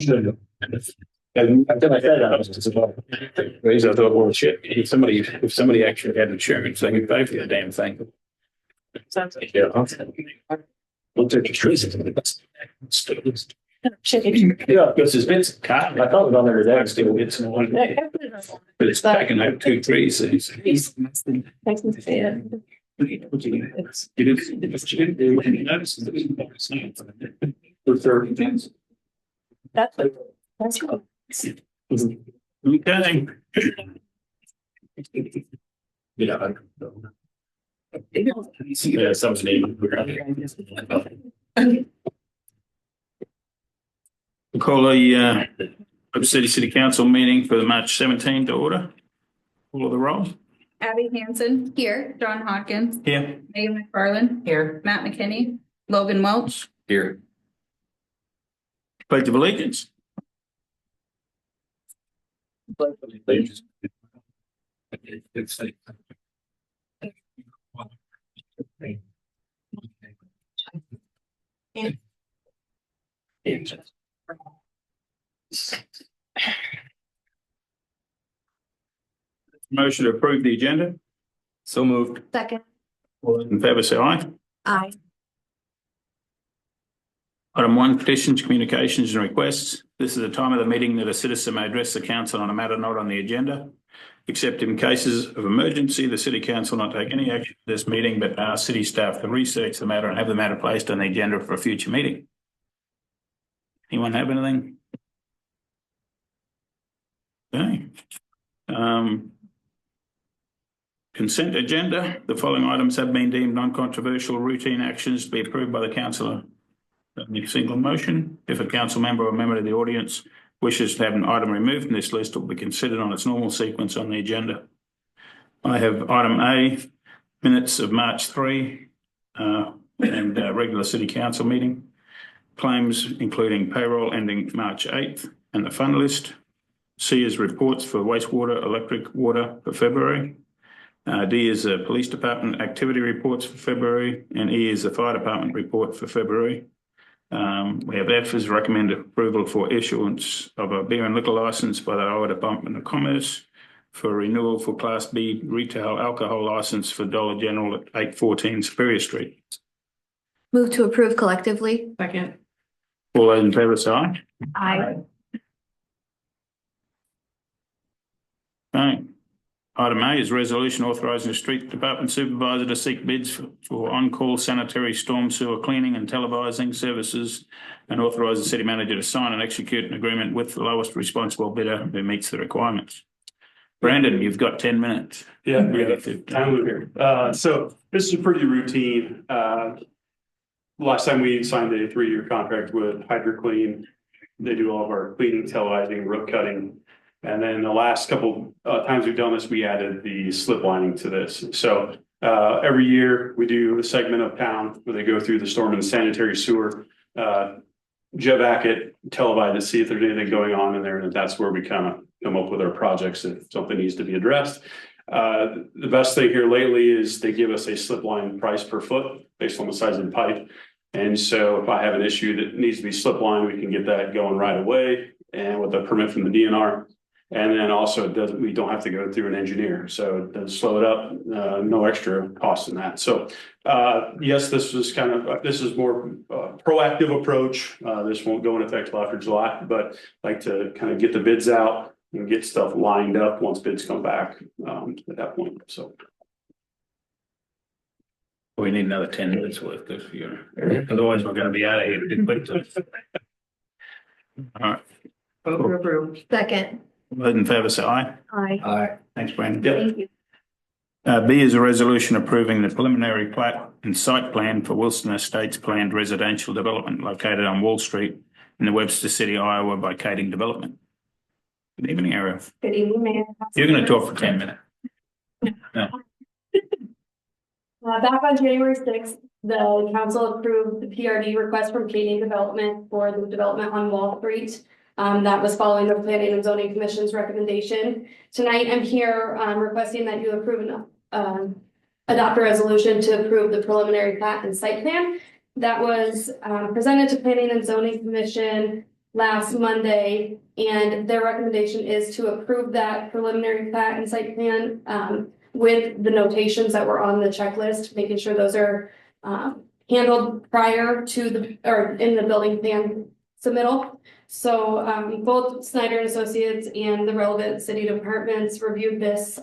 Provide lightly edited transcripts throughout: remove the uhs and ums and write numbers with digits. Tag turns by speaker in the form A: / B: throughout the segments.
A: And then I said, I was just about raise. I thought, well, shit, if somebody actually had insurance, they could pay for the damn thing. Yeah. We'll take the trees. Yeah, because it's been some cotton. I thought it on there today. I still get some one. But it's packing out 2 trees. For 30 things.
B: That's cool.
A: Okay. Yeah. Yeah, someone's name. We'll call the Webster City Council meeting for the March 17 to order. Call of the roll.
C: Abby Hansen here. John Hawkins
A: Here.
C: Megan McFarland here. Matt McKinney. Logan Welch
A: Here. Pledge of allegiance. Allegiance. Motion to approve the agenda. So moved.
B: Second.
A: All those in favor say aye.
B: Aye.
A: Item 1, petitions, communications and requests. This is the time of the meeting that a citizen may address the council on a matter not on the agenda. Except in cases of emergency, the city council will not take any action at this meeting, but ask city staff to research the matter and have the matter placed on the agenda for a future meeting. Anyone have anything? Okay. Consent agenda. The following items have been deemed non-controversial routine actions to be approved by the councillor. A single motion. If a council member or a member of the audience wishes to have an item removed from this list, it will be considered on its normal sequence on the agenda. I have item A, minutes of March 3 and regular city council meeting. Claims including payroll ending March 8th and the fund list. C is reports for wastewater, electric, water for February. D is the police department activity reports for February, and E is the fire department report for February. We have F as recommended approval for issuance of a beer and liquor license by the Iowa Department of Commerce for renewal for Class B retail alcohol license for Dollar General at 814 Superior Street.
B: Move to approve collectively.
C: Second.
A: All those in favour say aye.
B: Aye.
A: Okay. Item A is resolution authorising the street department supervisor to seek bids for on-call sanitary storm sewer cleaning and televising services and authorise the city manager to sign and execute an agreement with the lowest responsible bidder who meets the requirements. Brandon, you've got 10 minutes.
D: Yeah, time here. So this is pretty routine. Last time we signed a 3-year contract with HydroClean. They do all of our cleaning, televising, root cutting. And then the last couple times we've done this, we added the slip lining to this. So every year we do a segment of town where they go through the storm and sanitary sewer, JEVAC it, televise it, see if there's anything going on in there. And that's where we kind of come up with our projects if something needs to be addressed. The best thing here lately is they give us a slip line price per foot based on the size of the pipe. And so if I have an issue that needs to be slip line, we can get that going right away and with a permit from the DNR. And then also we don't have to go through an engineer. So it does slow it up, no extra cost in that. So yes, this is more proactive approach. This won't go in effect till after July, but like to kind of get the bids out and get stuff lined up once bids come back at that point. So
A: We need another 10 minutes worth this year. Otherwise, we're going to be out of here. All right.
B: Second.
A: Those in favour say aye.
B: Aye.
A: Aye. Thanks, Brandon.
B: Thank you.
A: B is a resolution approving the preliminary plat and site plan for Wilson Estates planned residential development located on Wall Street in the Webster City, Iowa by Kading Development. Good evening, Ariel.
B: Good evening, Mayor.
A: You're going to talk for 10 minutes. No.
E: Back on January 6th, the council approved the PRD request from Kading Development for the development on Wall Street. That was following the Planning and Zoning Commission's recommendation. Tonight, I'm here requesting that you approve adopt a resolution to approve the preliminary plat and site plan that was presented to Planning and Zoning Commission last Monday. And their recommendation is to approve that preliminary plat and site plan, with the notations that were on the checklist, making sure those are, handled prior to or in the building plan submittal. So, both Snyder and Associates and the relevant city departments reviewed this.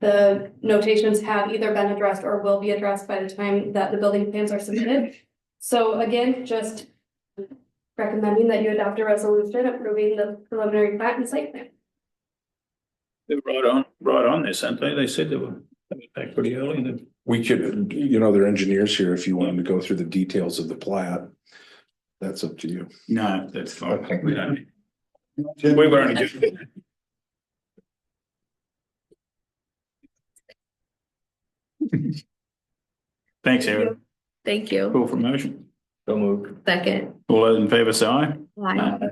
E: The notations have either been addressed or will be addressed by the time that the building plans are submitted. So again, just recommending that you adopt a resolution approving the preliminary plat and site plan.
A: They're right on this, aren't they? They said they were back pretty early.
F: We could, they're engineers here. If you wanted to go through the details of the plat, that's up to you.
A: No, that's fine.
F: Okay.
A: We don't. We were only just. Thanks, Aaron.
B: Thank you.
A: Call for motion.
F: So moved.
B: Second.
A: All those in favour say aye.
B: Aye.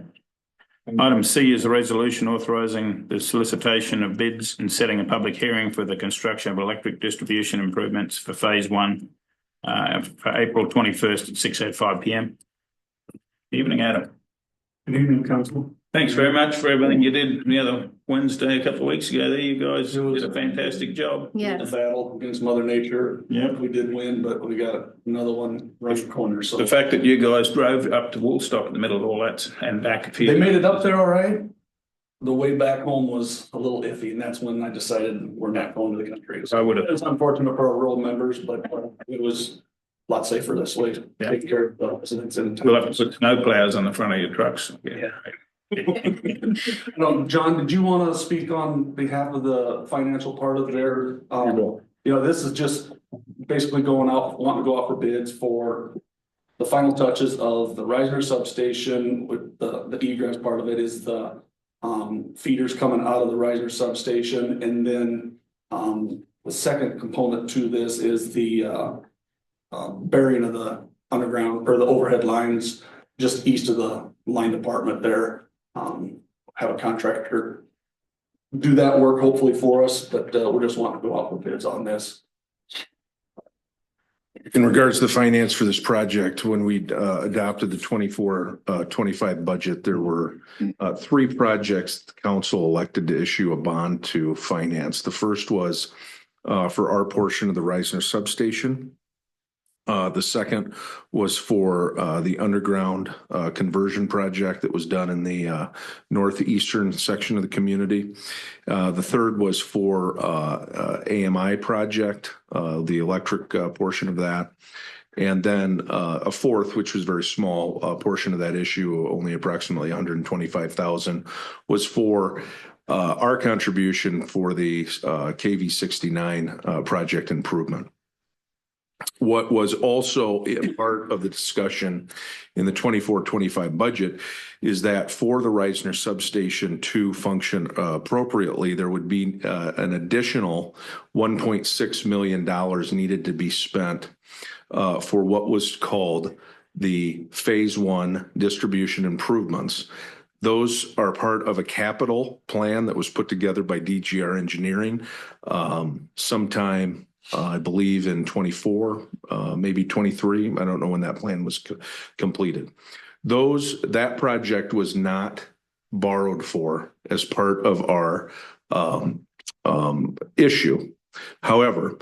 A: Item C is a resolution authorising the solicitation of bids and setting a public hearing for the construction of electric distribution improvements for phase one for April 21st at 6:05 p.m. Evening, Adam.
D: Good evening, council.
A: Thanks very much for everything you did the other Wednesday, a couple of weeks ago there. You guys did a fantastic job.
B: Yes.
G: Battle against Mother Nature.
A: Yep.
G: We did win, but we got another one right in the corner, so.
A: The fact that you guys drove up to Woolstock in the middle of all that and back a few.
G: They made it up there all right. The way back home was a little iffy, and that's when I decided we're not going to the country.
A: I would have.
G: It's unfortunate for our rural members, but it was a lot safer this way.
A: Yeah.
G: Take care of the residents in
A: We'll
G: town.
A: have to put snow plows on the front of your trucks.
G: Yeah. John, did you want to speak on behalf of the financial part of their, this is just basically going out, wanting to go out for bids for the final touches of the Reisner substation with the egress part of it is the feeders coming out of the Reisner substation. And then the second component to this is the burying of the underground or the overhead lines just east of the line department there. Have a contractor do that work hopefully for us, but we're just wanting to go out for bids on this.
F: In regards to the finance for this project, when we adopted the 24-25 budget, there were three projects the council elected to issue a bond to finance. The first was for our portion of the Reisner substation. The second was for the underground conversion project that was done in the northeastern section of the community. The third was for AMI project, the electric portion of that. And then a fourth, which was very small portion of that issue, only approximately 125,000, was for our contribution for the KV 69 project improvement. What was also a part of the discussion in the 24-25 budget is that for the Reisner substation to function appropriately, there would be an additional $1.6 million needed to be spent for what was called the phase one distribution improvements. Those are part of a capital plan that was put together by DGR Engineering sometime I believe in 24, maybe 23. I don't know when that plan was completed. That project was not borrowed for as part of our issue. However,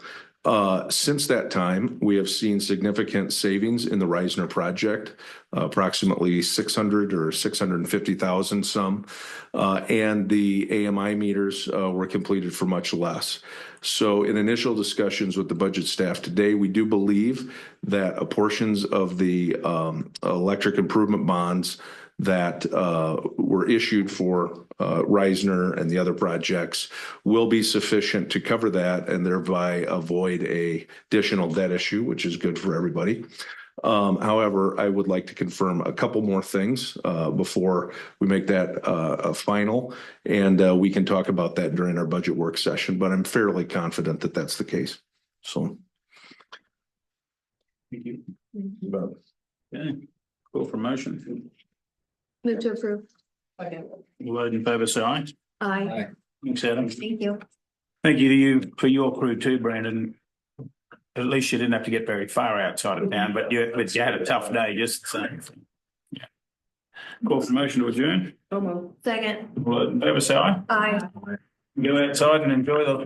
F: since that time, we have seen significant savings in the Reisner project, approximately 600 or 650,000 some, and the AMI meters were completed for much less. So in initial discussions with the budget staff today, we do believe that portions of the electric improvement bonds that were issued for Reisner and the other projects will be sufficient to cover that and thereby avoid a additional debt issue, which is good for everybody. However, I would like to confirm a couple more things before we make that final, and we can talk about that during our budget work session, but I'm fairly confident that that's the case. So.
A: Thank you. Okay. Call for motion.
B: Move to approve.
A: All those in favour say aye.
B: Aye.
A: Thanks, Adam.
B: Thank you.
A: Thank you to you for your crew too, Brandon. At least you didn't have to get very far outside of town, but you had a tough day just the same. Yeah. Call for motion to adjourn.
B: Second.
A: All those in favour say aye.
B: Aye.
A: Go outside and enjoy the